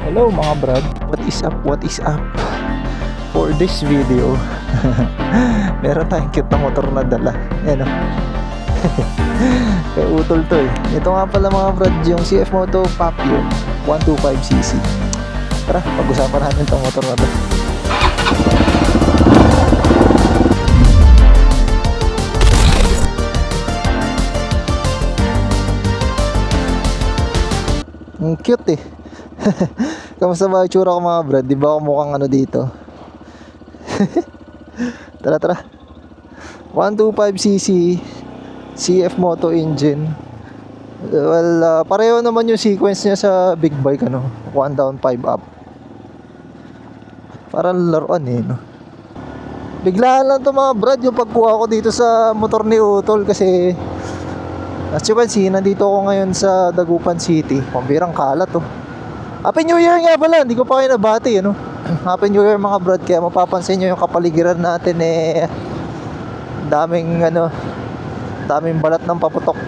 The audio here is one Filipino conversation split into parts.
Hello mga brad, what is up, what is up? For this video meron tayong cute na motor na dala. Ayan o kay utol to eh. Ito nga pala mga brad, yung CF Moto Papio 125cc. Tara, pag-usapan natin itong motor na to. Ang cute eh. Kamusta ba itsura ko mga brad? Di ba ako mukhang ano dito? Tara 125cc CF Moto engine. Well, pareho naman yung sequence niya sa big bike, ano? 1 down 5 up. Parang laruan eh, no? Biglaan lang to mga brad yung pagkuha ko dito sa motor ni Utol. Kasi as you can see, nandito ako ngayon sa Dagupan City. Pambirang kalat to. Happy New Year nga pala, hindi ko pa kayo nabati, ano? Happy New Year mga brad. Kaya mapapansin nyo yung kapaligiran natin eh, daming balat ng paputok.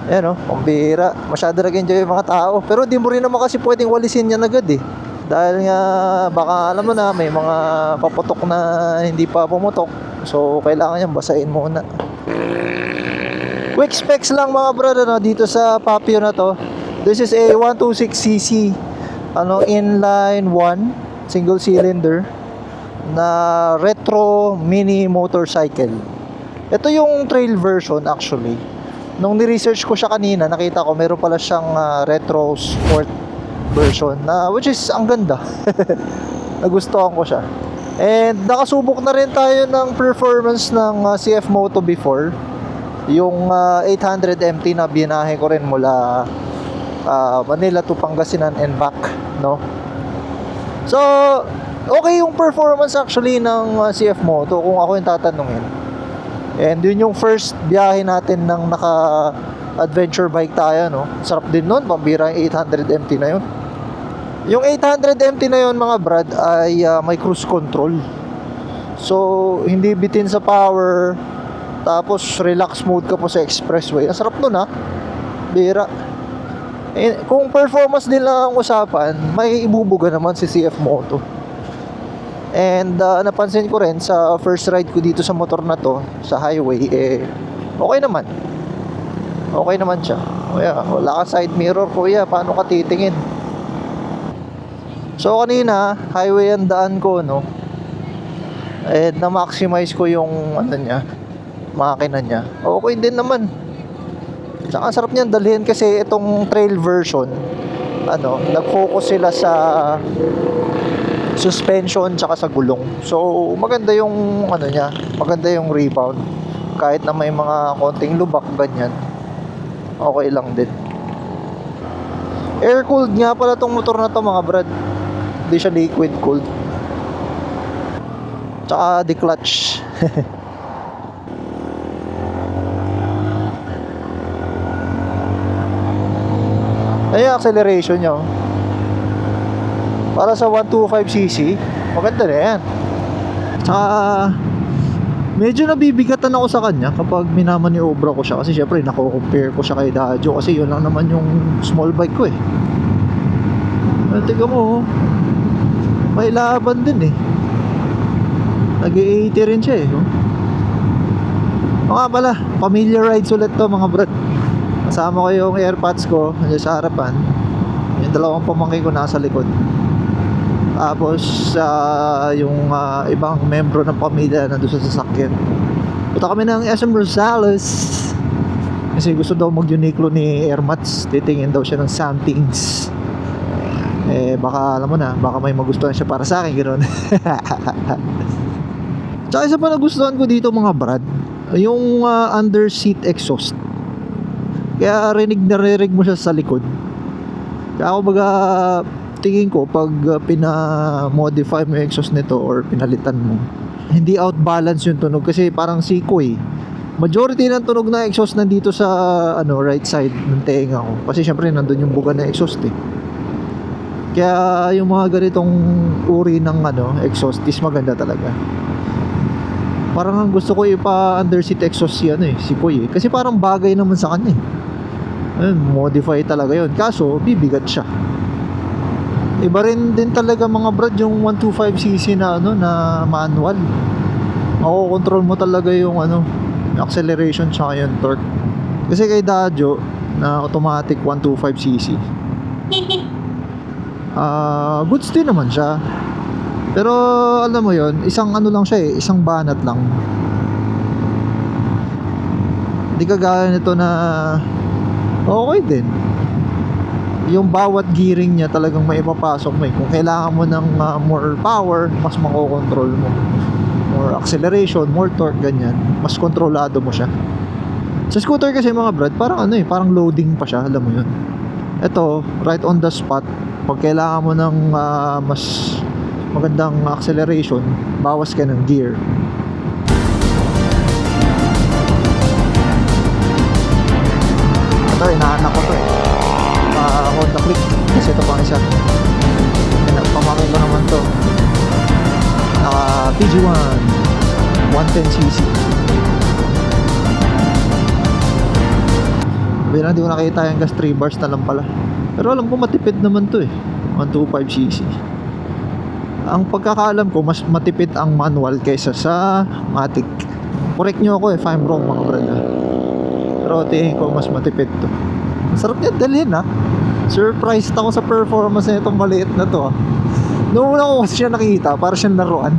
Ayan o, pambira. Masyado nag-enjoy yung mga tao. Pero di mo rin naman kasi pwedeng walisin yan agad eh. Dahil nga baka alam mo na may mga paputok na hindi pa pumutok. So kailangan yan basahin muna. Quick specs lang mga brad, ano, dito sa Papio na to. This is a 126cc inline 1 single cylinder na retro mini motorcycle. Ito yung trail version actually. Nung ni-research ko siya kanina, nakita ko meron pala siyang retro sport version na which is ang ganda. Nagustuhan ko siya. And nakasubok na rin tayo ng performance ng CF Moto before. Yung 800 MT na binahe ko rin mula Manila to Pangasinan and back, no? So, okay yung performance actually ng CF Moto kung ako yung tatanungin. And yun yung first biyahe natin ng naka-adventure bike tayo, no? Sarap din nun, pambira yung 800 MT na yun. Yung 800 MT na yun mga brad ay may cruise control. So, hindi bitin sa power. Tapos, relax mode ka po sa expressway. Ang sarap nun ha. Bira. Eh, kung performance din lang ang usapan, may ibubuga naman si CF Moto. And napansin ko rin sa first ride ko dito sa motor na to, sa highway, okay naman. Okay naman siya. Kuya, wala ka side mirror, kuya. Paano ka titingin? So kanina, highway ang daan ko, no? And na-maximize ko yung makina niya. Okay din naman. Tsaka ang sarap niyan dalhin kasi itong trail version, nag-focus sila sa suspension tsaka sa gulong. So maganda yung maganda yung rebound. Kahit na may mga konting lubak ganyan, okay lang din. Air cooled nga pala tong motor na to mga brad. Hindi siya liquid cooled. Tsaka de-clutch. Ay, acceleration nyo para sa 125cc maganda na yan. Tsaka medyo nabibigatan ako sa kanya kapag minamaniobra ko siya. Kasi syempre nako-compare ko siya kay Dadjo. Kasi yun lang naman yung small bike ko eh. Tignan mo, may laban din eh. Nag-80 rin siya eh. Mga pala, familiar rides ulit to mga brad. Kasama ko yung AirPods ko nandiyan sa harapan. Yung dalawang pamangkin ko nasa likod. Tapos yung ibang membro ng pamilya nandun sa sasakyan. Punta kami ng SM Rosales kasi gusto daw mag-Uniqlo ni Airmats. Titingin daw siya ng somethings. Baka alam mo na, baka may magustuhan siya para sa akin, gano'n. Tsaka isa pa nagustuhan ko dito mga brad, yung under seat exhaust. Kaya rinig mo siya sa likod. Kaya ako tingin ko pag pina-modify mo yung exhaust nito or pinalitan mo, hindi out-balance yung tunog kasi parang siko eh. Majority ng tunog na exhaust nandito sa right side ng tenga ko. Kasi syempre nandun yung buga na exhaust eh. Kaya yung mga ganitong uri ng exhaust is maganda talaga. Parang ang gusto ko ipa-under seat exhaust si Koy eh. Kasi parang bagay naman sa kanya eh. Ayun, modify talaga yun. Kaso, bibigat siya. Iba rin din talaga mga brad yung 125cc na ano na manual. Makokontrol mo talaga yung ano, yung acceleration tsaka yung torque. Kasi kay Dajo na automatic 125cc, goods din naman siya. Pero alam mo yon, isang ano lang siya isang banat lang. Hindi kagaya nito na okay din. Yung bawat gearing niya talagang may mapasok mo Kung kailangan mo ng more power, mas makokontrol mo. More acceleration, more torque, ganyan. Mas kontrolado mo siya. Sa scooter kasi mga brad, parang ano parang loading pa siya, alam mo yun. Ito, right on the spot. Pag kailangan mo ng mas magandang acceleration, bawas ka ng gear. Ito, inaanak ko to Honda Click. Kasi ito pang isa. Pamangkin ko naman to. Naka PG1 110cc. Sabi na, hindi ko nakita yung gas 3 bars na lang pala. Pero alam ko matipid naman to 125cc. Ang pagkakaalam ko, mas matipid ang manual kaysa sa matic. Correct nyo ako if I'm wrong mga brad. Pero tingin ko mas matipid to. Sarap niya dalhin Surprised ako sa performance na itong maliit na to Noong una ko kasi siya nakita, para siyang laruan.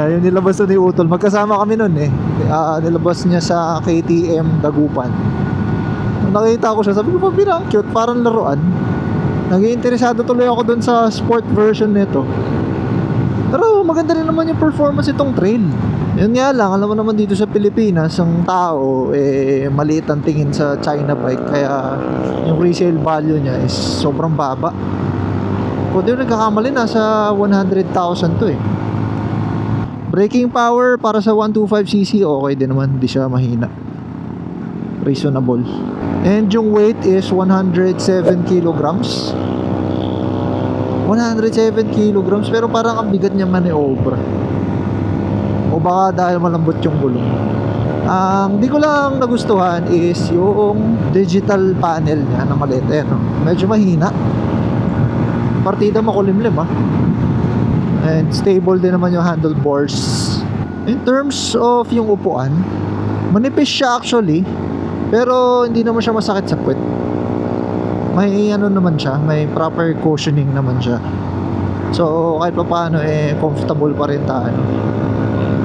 Yung nilabas na ni Utol, magkasama kami nun nilabas niya sa KTM Dagupan. Nung nakita ko siya, sabi ko, parang cute, parang laruan. Nag-iinteresado tuloy ako dun sa sport version nito. Pero maganda rin naman yung performance itong trail. Yun nga lang, alam mo naman dito sa Pilipinas, ang tao maliit ang tingin sa China bike, kaya yung resale value niya is sobrang baba. Kung di nagkakamali, nasa 100,000 to Braking power para sa 125cc okay din naman, hindi siya mahina, reasonable. And yung weight is 107 kilograms. 107 kilograms, pero parang ang bigat niya maniobra. O baka dahil malambot yung gulong. Ang di ko lang nagustuhan is yung digital panel niya na maliit. Medyo mahina. Partida makulimlim And stable din naman yung handlebars. In terms of yung upuan, manipis siya actually, pero hindi naman siya masakit sa puwet. May ano naman siya, may proper cushioning naman siya. So kahit pa paano comfortable pa rin tayo.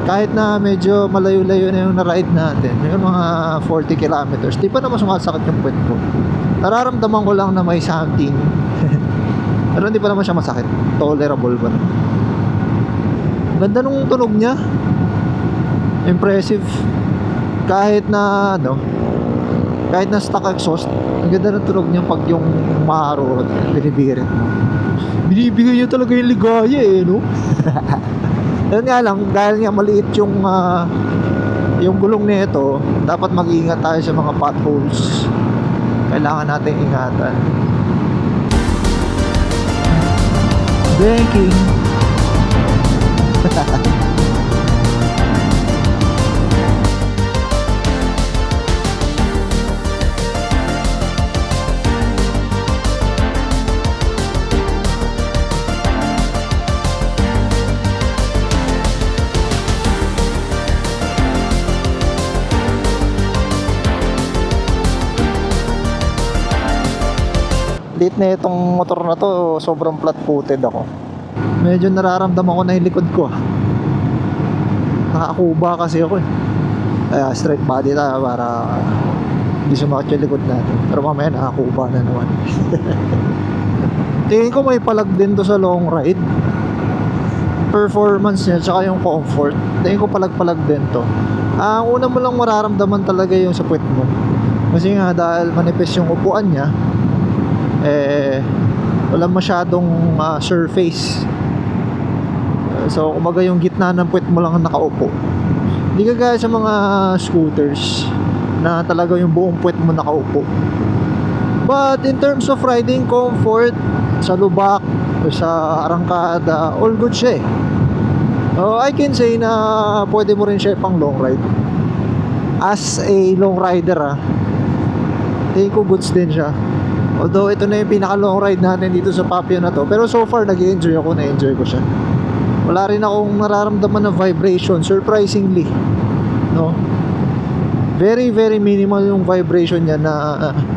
Kahit na medyo malayo-layo na yung na-ride natin, yung mga 40 kilometers, di pa naman sumasakit yung puwet ko. Nararamdaman ko lang na may something. Pero hindi pa naman siya masakit. Tolerable pa naman. Ganda nung tunog niya. Impressive. Kahit na kahit na stock exhaust, ang ganda ng tunog niya pag yung maro binibirit mo. Binibigay niya talaga yung ligaya no? Yun nga lang, dahil nga maliit yung gulong nito, dapat mag-iingat tayo sa mga potholes. Kailangan natin ingatan. Banking. Late na itong motor na to, sobrang flat-footed ako. Medyo nararamdaman ko na yung likod ko Nakakuba kasi ako Kaya straight body tayo para hindi sumakit yung likod natin. Pero mamaya nakakuba na naman. Tingin ko may palag din to sa long ride. Performance niya tsaka yung comfort, tingin ko palag-palag din to. Ang una mo lang mararamdaman talaga yung sa puwet mo. Kasi nga dahil manipis yung upuan niya, wala masyadong surface. So kumbaga yung gitna ng puwet mo lang ang nakaupo. Hindi kagaya sa mga scooters na talaga yung buong puwet mo nakaupo. But in terms of riding comfort, sa lubak, sa arangkada, all good siya I can say na pwede mo rin siya pang long ride. As a long rider tingin ko goods din siya. Although ito na yung pinaka long ride natin dito sa Papio na to, pero so far nag-enjoy ako, na-enjoy ko siya. Wala rin akong nararamdaman na vibration, surprisingly, no? Very very minimal yung vibration niya, na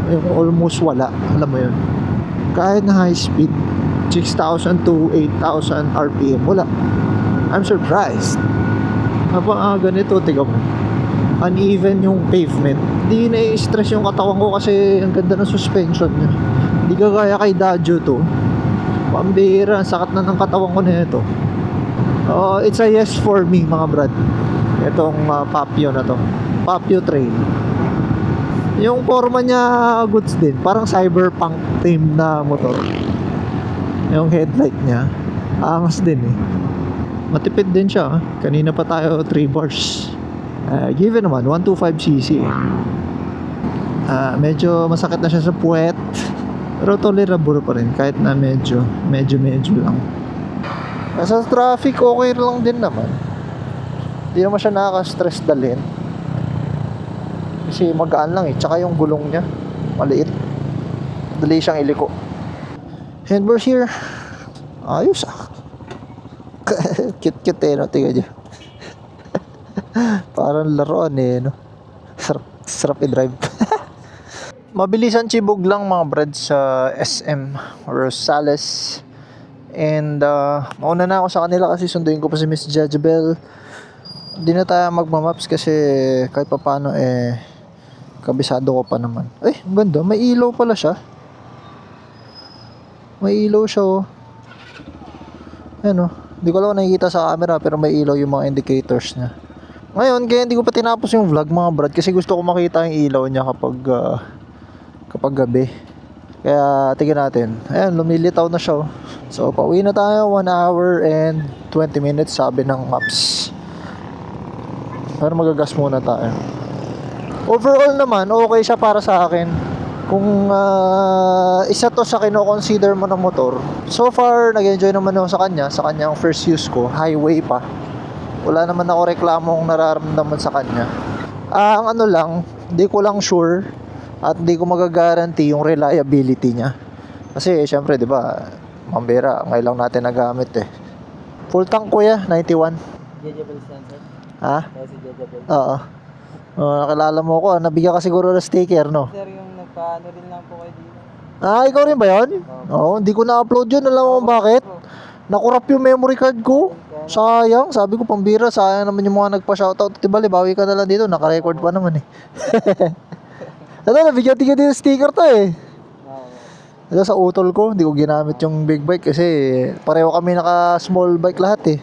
yung almost wala, alam mo yun. Kahit na high speed 6,000 to 8,000 RPM, wala. I'm surprised. Habang ganito, tignan mo, uneven yung pavement, hindi na-stress yung katawan ko kasi ang ganda ng suspension niya. Hindi kagaya kay Dadjo to, pambihira, sakat na ng katawan ko na ito. It's a yes for me mga brad, itong Papio na to, Papio Trail. Yung forma niya goods din, parang cyberpunk theme na motor. Yung headlight niya angas din eh, matipid din siya. Kanina pa tayo 3 bars. Given naman 125cc. Medyo masakit na siya sa puwet, pero tolerable pa rin kahit na medyo lang. Sa traffic okay lang din naman, hindi naman siya nakaka-stress dalhin kasi magaan lang eh. Tsaka yung gulong niya maliit, dali siyang iliko. Handlebars here, ayos cute eh, no? Tingnan nyo. Parang laruan eh, no? Sarap i-drive. Mabilisan chibog lang mga brad sa SM Rosales. And mauna na ako sa kanila kasi sunduin ko pa si Miss Jajabel. Hindi na tayo magmamaps kasi kahit pa paano kabisado ko pa naman. Ay, ang ganda, may ilaw pala siya. May ilaw siya oh. Ayan oh. Hindi ko lang nakikita sa camera pero may ilaw yung mga indicators niya. Ngayon, kaya hindi ko pa tinapos yung vlog mga brad kasi gusto ko makita yung ilaw niya kapag gabi. Kaya tingnan natin. Ayan, lumilitaw na siya. So, pauwi na tayo. 1 hour and 20 minutes sabi ng maps. Pero magagas muna tayo. Overall naman, okay siya para sa akin. Kung isa to sa kino-consider mo ng motor, so far, nag-enjoy naman ako sa kanyang first use ko, highway pa. Wala naman ako reklamong nararamdaman sa kanya. Ang ano lang, hindi ko lang sure at hindi ko magagaranti yung reliability niya. Kasi syempre, 'di ba, mambera, ngayon lang natin nagamit eh. Full tank kuya, 91. Jajabel sensor. Ha? Kasi Jajabel. Oo. Nakilala mo ko, nabigyan ka siguro ng sticker, no? Sir, yung nagpaano rin lang po kayo dito. Ikaw rin ba yun? Oo, hindi ko na-upload yun. Alam mo bakit? Nakurap yung memory card ko. Sayang, sabi ko pambira, sayang naman yung mga nagpa-shoutout. Diba, bawi ka na lang dito, naka-record pa naman eh. Ano, nabigyan-tigyan din yung sticker to eh. Ito sa utol ko, hindi ko ginamit yung big bike kasi pareho kami naka-small bike lahat eh.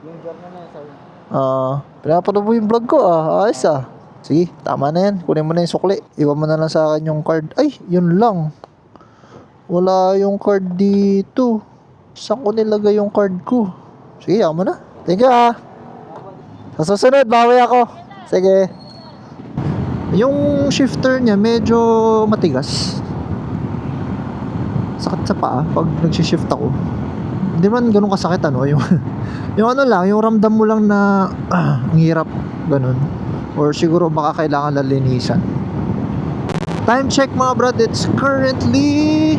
Yung journal na yun, sir. Pinapanood mo yung vlog ko ayos Sige, tama na yan, kunin mo na yung sukli. Iwan mo na lang sa akin yung card. Ay, yun lang. Wala yung card dito. Saan ko nilagay yung card ko? Sige, ako mo na. Thank you Sa susunod, bawi ako. Sige. Yung shifter niya medyo matigas. Sakit sa paa pag nagsishift ako. Hindi man ganun kasakit yung yung ano lang, yung ramdam mo lang na ang hirap ganun. Or siguro baka kailangan lalinisan. Time check mga brad, it's currently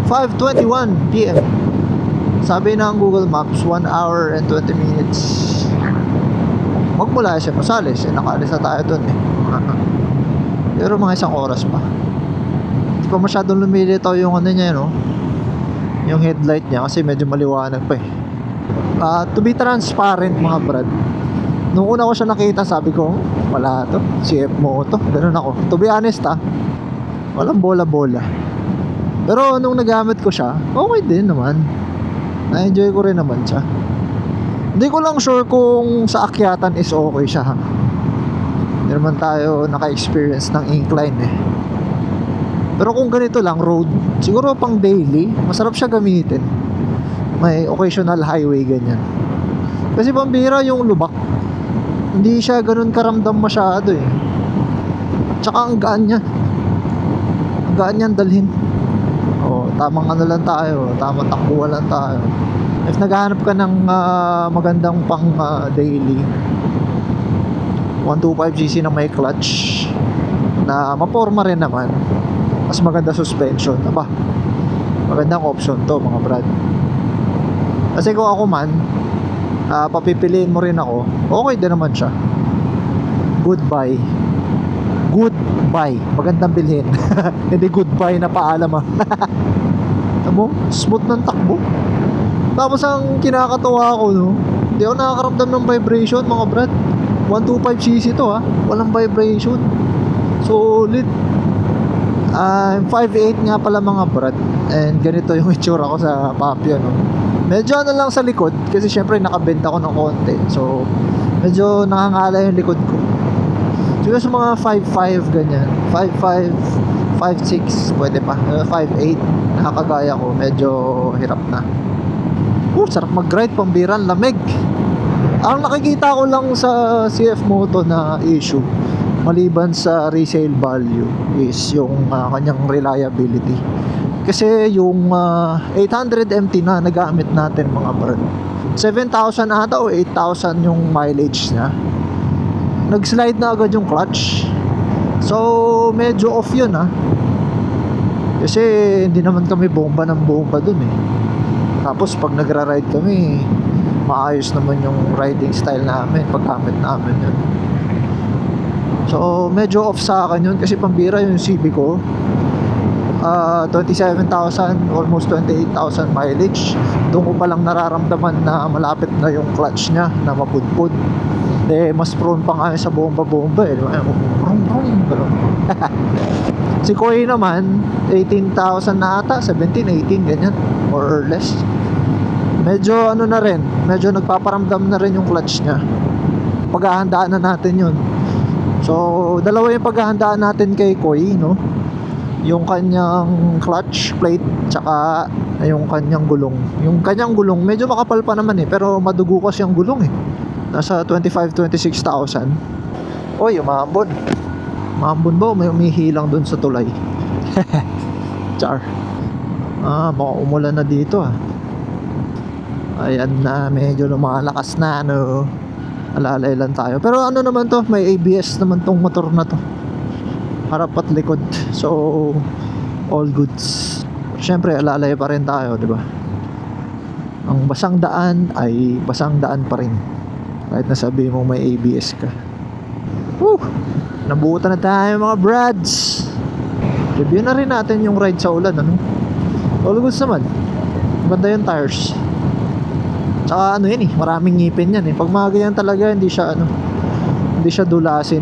5:21 PM. Sabi ng Google Maps, 1 hour and 20 minutes. Magmula siya Rosales, nakaalis na tayo dun eh. Pero mga isang oras pa. Hindi pa masyadong lumilitaw yung ano niya, no? Yung headlight niya kasi medyo maliwanag pa eh. To be transparent mga brad, nung una ko siya nakita, sabi ko, wala to, CF mo to. Ganun ako. To be honest walang bola-bola. Pero nung nagamit ko siya, okay din naman. Na-enjoy ko rin naman siya. Hindi ko lang sure kung sa akyatan is okay siya Hindi naman tayo naka-experience ng incline eh. Pero kung ganito lang, road, siguro pang daily, masarap siya gamitin. May occasional highway ganyan. Kasi pambira yung lubak, hindi siya ganun karamdam masyado eh. Tsaka ang gaan niya. Ang gaan niyan dalhin. Tamang ano lang tayo, tamang takbuhan lang tayo. If naghahanap ka ng magandang pang daily 125cc na may clutch na maporma rin naman, Mas maganda suspension. Aba, magandang option to mga brad. Kasi kung ako man, papipiliin mo rin ako, okay din naman siya. Goodbye. Goodbye. Magandang bilhin. Hindi goodbye na paalam ah. Tamo, smooth ng takbo. Tapos ang kinakatuwa ko, no, hindi ako nakakaramdam ng vibration mga brad. 125cc to ha. Walang vibration. Solid. I'm 5'8" nga pala mga brad. And ganito yung itsura ko sa Papio, no. Medyo ano lang sa likod kasi syempre nakabenta ko ng konti. So medyo nakangala yung likod ko. Siguro sa mga 5'5" ganyan. 5'5", 5'6", pwede pa. 5'8", nakakagaya ko. Medyo hirap na. Sarap mag-ride, pambirang lamig. Ang nakikita ko lang sa CF Moto na issue, maliban sa resale value, is yung kanyang reliability. Kasi yung 800 MT na nagamit natin mga brad, 7,000 ata o 8,000 yung mileage niya. Nag-slide na agad yung clutch. So medyo off yun ha. Kasi hindi naman kami bomba ng bomba dun eh. Tapos pag nagra-ride kami, maayos naman yung riding style namin, paggamit namin yun. So medyo off sa akin yun kasi pambira yung CB ko. 27,000, almost 28,000 mileage. Doon ko palang nararamdaman na malapit na yung clutch nya na mapudpud. Mas prone pa nga sa bomba-bomba eh. Si Koi naman 18,000 na ata, 17, 18 ganyan, more or less. Medyo ano na rin, medyo nagpaparamdam na rin yung clutch nya. Paghahandaan na natin yun. So dalawa yung paghahandaan natin kay Koi, no? Yung kanyang clutch plate tsaka yung kanyang gulong. Yung kanyang gulong medyo makapal pa naman eh, pero madugo kasi yung gulong eh. Nasa 25,000-26,000. Oy, umambon. Umambon ba? May umihilang dun sa tulay. Char. Baka umulan na dito ah. Ayan na, medyo lumalakas na ano. Alalay lang tayo. Pero ano naman to, may ABS naman tong motor na to. Harap at likod. So all goods. Siyempre alalay pa rin tayo, di ba? Ang basang daan ay basang daan pa rin. Kahit nasabi mo may ABS ka. Woo! Nabutan na tayo mga brads. Review na rin natin yung ride sa ulan, ano? All goods naman. Ganda yung tires. Tsaka ano yun eh, maraming ngipin yan eh. Pag mga ganyan talaga, hindi siya dulasin.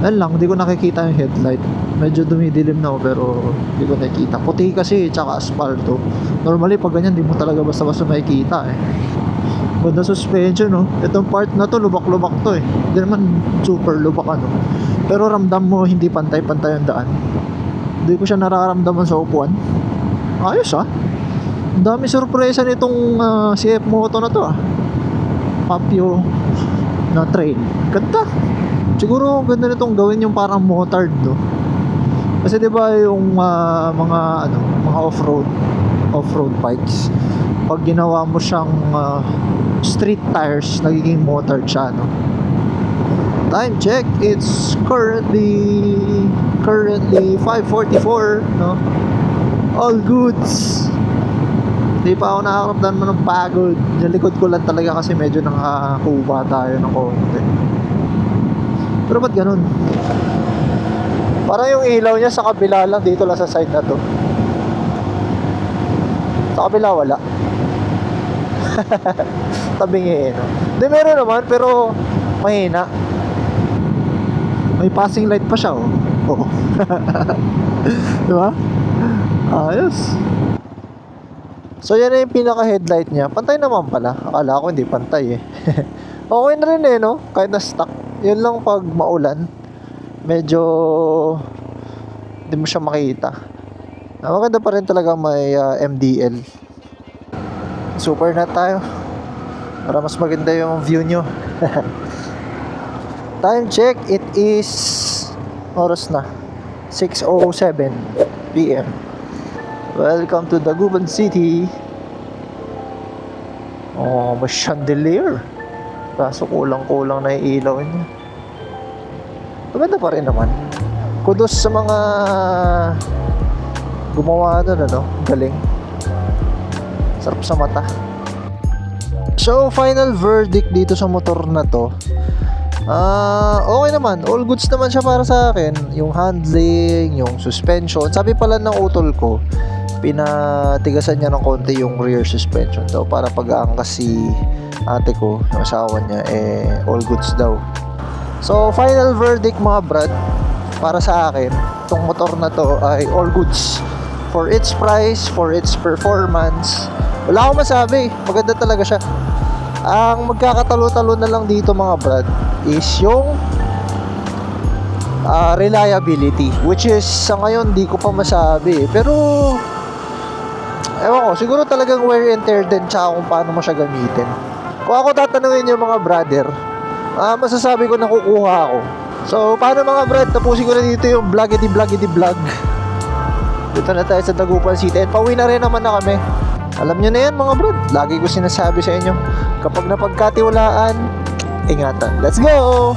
Yan lang, hindi ko nakikita yung headlight. Medyo dumidilim na ako pero hindi ko nakikita. Puti kasi, tsaka asfalto. Normally pag ganyan, hindi mo talaga basta-basta makikita eh. Ganda suspension, no? Itong part na to, lubak-lubak to eh. Hindi naman super lubak ano. Pero ramdam mo hindi pantay-pantay ang daan. Hindi ko siya nararamdaman sa upuan. Ayos ah. Ang dami sorpresa nitong CF Moto na to ah. Papio na trail. Ganda. Siguro ganda nitong gawin yung parang motard, no? Kasi 'di ba yung mga off-road bikes, pag ginawa mo siyang street tires, nagiging motard siya, no? Time check, it's currently 5:44, no? All goods. Hindi pa ako nakakaramdam ng pagod. Yung likod ko lang talaga kasi medyo nakakuha tayo ng konti. Pero ba't ganun? Parang yung ilaw niya sa kabila lang, dito lang sa side na to. Sa kabila wala. Tabingi eh, no? Hindi, meron naman pero mahina. May passing light pa siya, oh. Oo. Diba? Ayos. So yan na yung pinaka headlight niya. Pantay naman pala. Akala ko hindi pantay eh. Okay na rin eh, no? Kahit na stuck. Yun lang pag maulan, medyo hindi mo siya makita. Maganda pa rin talaga may MDL. Super na tayo para mas maganda yung view nyo. Time check, it is oras na 6:07 PM. Welcome to Dagupan City. Oh, may chandelier. Kaso kulang-kulang na yung ilaw niya. Maganda pa rin naman. kudos sa mga gumawa nun, ano, galing. Sarap sa mata. So, final verdict dito sa motor na to. Okay naman, all goods naman siya para sa akin. Yung handling, yung suspension. Sabi pala ng utol ko, pinatigasan niya ng konti yung rear suspension daw para pag-aangkas si ate ko, yung asawa niya, all goods daw. So, final verdict mga brad, para sa akin, itong motor na to ay all goods. For its price, for its performance, wala akong masabi. Maganda talaga siya. Ang magkakatalo-talo na lang dito mga brad is yung reliability, which is sa ngayon di ko pa masabi. Pero ewan ko, siguro talagang wear and tear din tsaka kung paano mo siya gamitin. Kung ako tatanungin yung mga brother, masasabi ko na kukuha ako. So paano mga brad, tapusin ko na dito yung vlogity vlog. Dito na tayo sa Dagupan City and pauwi na rin naman na kami. Alam nyo na yan mga brad, lagi ko sinasabi sa inyo, kapag napagkatiwalaan, ingatan. Let's go!